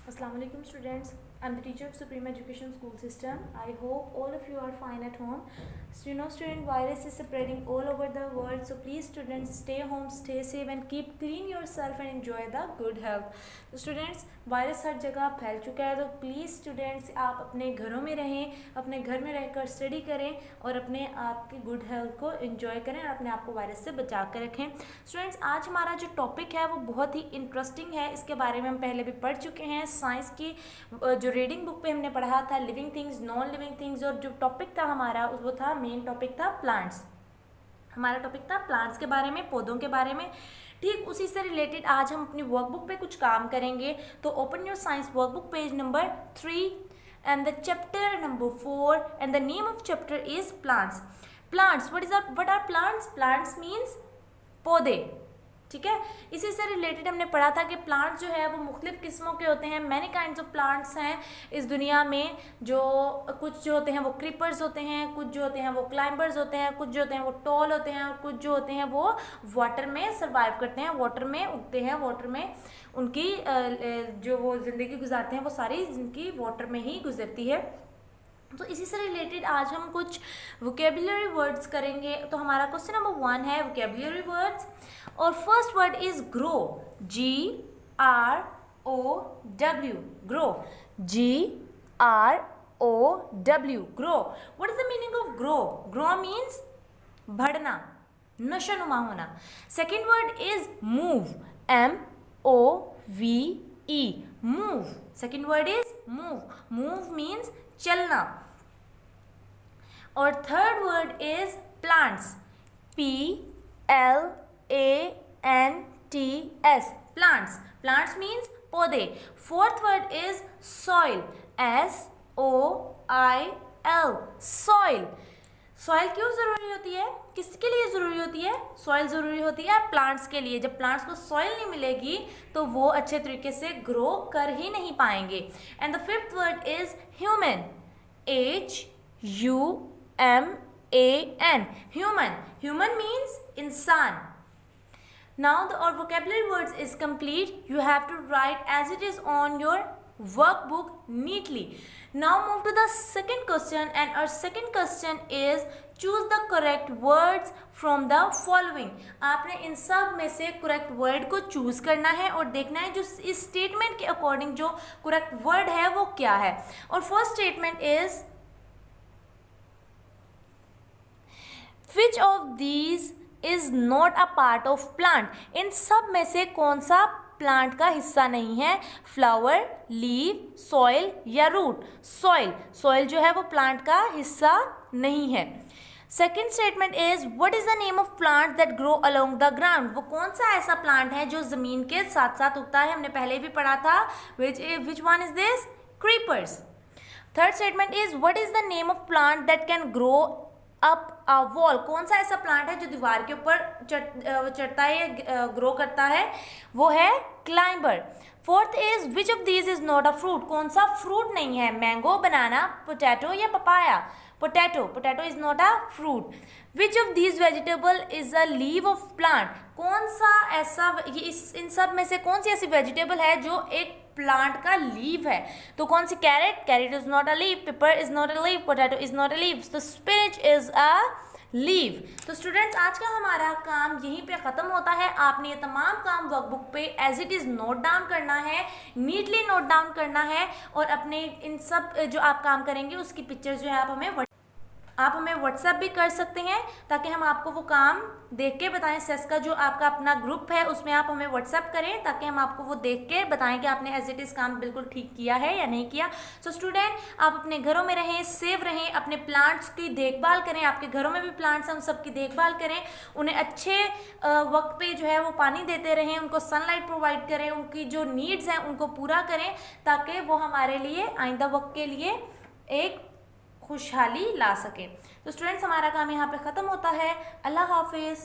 Assalamualaikum students. I'm the teacher of Supreme Education School System. I hope all of you are fine at home. So, student virus is spreading all over the world. So please students stay home, stay safe and keep clean yourself and enjoy the good health. तो students virus हर जगह फैल चुका है, तो please students आप अपने घरों में रहें, अपने घर में रहकर स्टडी करें और अपने आप की गुड हेल्थ को एंजॉय करें और अपने आप को वायरस से बचा कर रखें. स्टूडेंट्स आज हमारा जो टॉपिक है वो बहुत ही इंटरेस्टिंग है. इसके बारे में हम पहले भी पढ़ चुके हैं. साइंस की जो रीडिंग बुक पे हमने पढ़ा था living things, non living things, और जो टॉपिक था हमारा वो था मेन टॉपिक था प्लांट्स. हमारा टॉपिक था प्लांट्स के बारे में, पौधों के बारे में. ठीक उसी से रिलेटेड आज हम अपनी वर्कबुक पे कुछ काम करेंगे. तो open your science workbook page number 3 and the chapter number 4 and the name of chapter is plants. Plants, what are plants? Plants means पौधे. ठीक है, इसी से रिलेटेड हमने पढ़ा था कि प्लांट्स जो है वो मुख्तलिफ किस्मों के होते हैं. मैनी काइंड्स ऑफ प्लांट्स हैं इस दुनिया में. जो कुछ जो होते हैं वो क्रीपर्स होते हैं, कुछ जो होते हैं वो क्लाइंबर्स होते हैं, कुछ जो होते हैं वो टॉल होते हैं, और कुछ जो होते हैं वो वाटर में सर्वाइव करते हैं, वाटर में उगते हैं, वाटर में उनकी जो वो ज़िंदगी गुजारते हैं वो सारी जिनकी वाटर में ही गुजरती है. तो इसी से रिलेटेड आज हम कुछ वोकेबुलरी वर्ड्स करेंगे. तो हमारा क्वेश्चन नंबर 1 है वोकेबुलरी वर्ड्स, और first word is grow. GROW, grow. GROW, grow. What is the meaning of grow? Grow means बढ़ना, नशोनुमा होना. Second word is move. MOVE, move. Second word is move. Move means चलना. और third word is plants. PLANTS, plants. Plants means पौधे. Fourth word is soil. SOIL, soil. Soil क्यों ज़रूरी होती है? किसके लिए ज़रूरी होती है? सॉइल ज़रूरी होती है प्लांट्स के लिए. जब प्लांट्स को सॉइल नहीं मिलेगी तो वो अच्छे तरीके से ग्रो कर ही नहीं पाएंगे. And the fifth word is human. HUMAN, human. Human means इंसान. Now our vocabulary words is complete. You have to write as it is on your workbook neatly. Now move to the second question, and our second question is choose the correct words from the following. आपने इन सब में से correct word को choose करना है और देखना है जो इस statement के according जो correct word है वो क्या है. और first statement is which of these is not a part of plant. इन सब में से कौन सा प्लांट का हिस्सा नहीं है? फ्लावर, लीव, सॉइल या रूट. सॉइल. सॉइल जो है वो प्लांट का हिस्सा नहीं है. Second statement is what is the name of plant that grow along the ground. वो कौन सा ऐसा प्लांट है जो जमीन के साथ साथ उगता है? हमने पहले भी पढ़ा था. Which one is this? Creepers. Third statement is what is the name of plant that can grow up a wall. कौन सा ऐसा प्लांट है जो दीवार के ऊपर चढ़ता है या ग्रो करता है? वो है climber. Fourth is which of these is not a fruit. कौन सा फ्रूट नहीं है? मैंगो, बनाना, पोटैटो या papaya. Potato. Potato is not a fruit. Which of these vegetable is a leave of plant. कौन सा ऐसा इन सब में से कौन सी ऐसी वेजिटेबल है जो एक प्लांट का लीव है? तो कौन सी? Carrot. Carrot is not a leave. Pepper is not a leave. Potato is not a leave. तो स्पिनच इज अ लीव. तो स्टूडेंट्स आज का हमारा काम यहीं पे ख़त्म होता है. आपने ये तमाम काम वर्कबुक पे as it is note down करना है, नीटली नोट डाउन करना है, और अपने इन सब जो आप काम करेंगे उसकी पिक्चर्स जो है आप हमें व्हाट्सएप भी कर सकते हैं ताकि हम आपको वो काम देख के बताएं. सेस का जो आपका अपना ग्रुप है उसमें आप हमें व्हाट्सएप करें ताकि हम आपको वो देख के बताएं कि आपने एज इट इज़ काम बिल्कुल ठीक किया है या नहीं किया. सो स्टूडेंट आप अपने घरों में रहें, सेफ रहें, अपने प्लांट्स की देखभाल करें. आपके घरों में भी प्लांट्स हैं उन सब की देखभाल करें, उन्हें अच्छे वक्त पे जो है वो पानी देते रहें, उनको सनलाइट प्रोवाइड करें, उनकी जो नीड्स हैं उनको पूरा करें ताकि वो हमारे लिए आइंदा वक्त के लिए एक खुशहाली ला सके. तो स्टूडेंट्स हमारा काम यहाँ पे ख़त्म होता है. अल्लाह हाफिज़.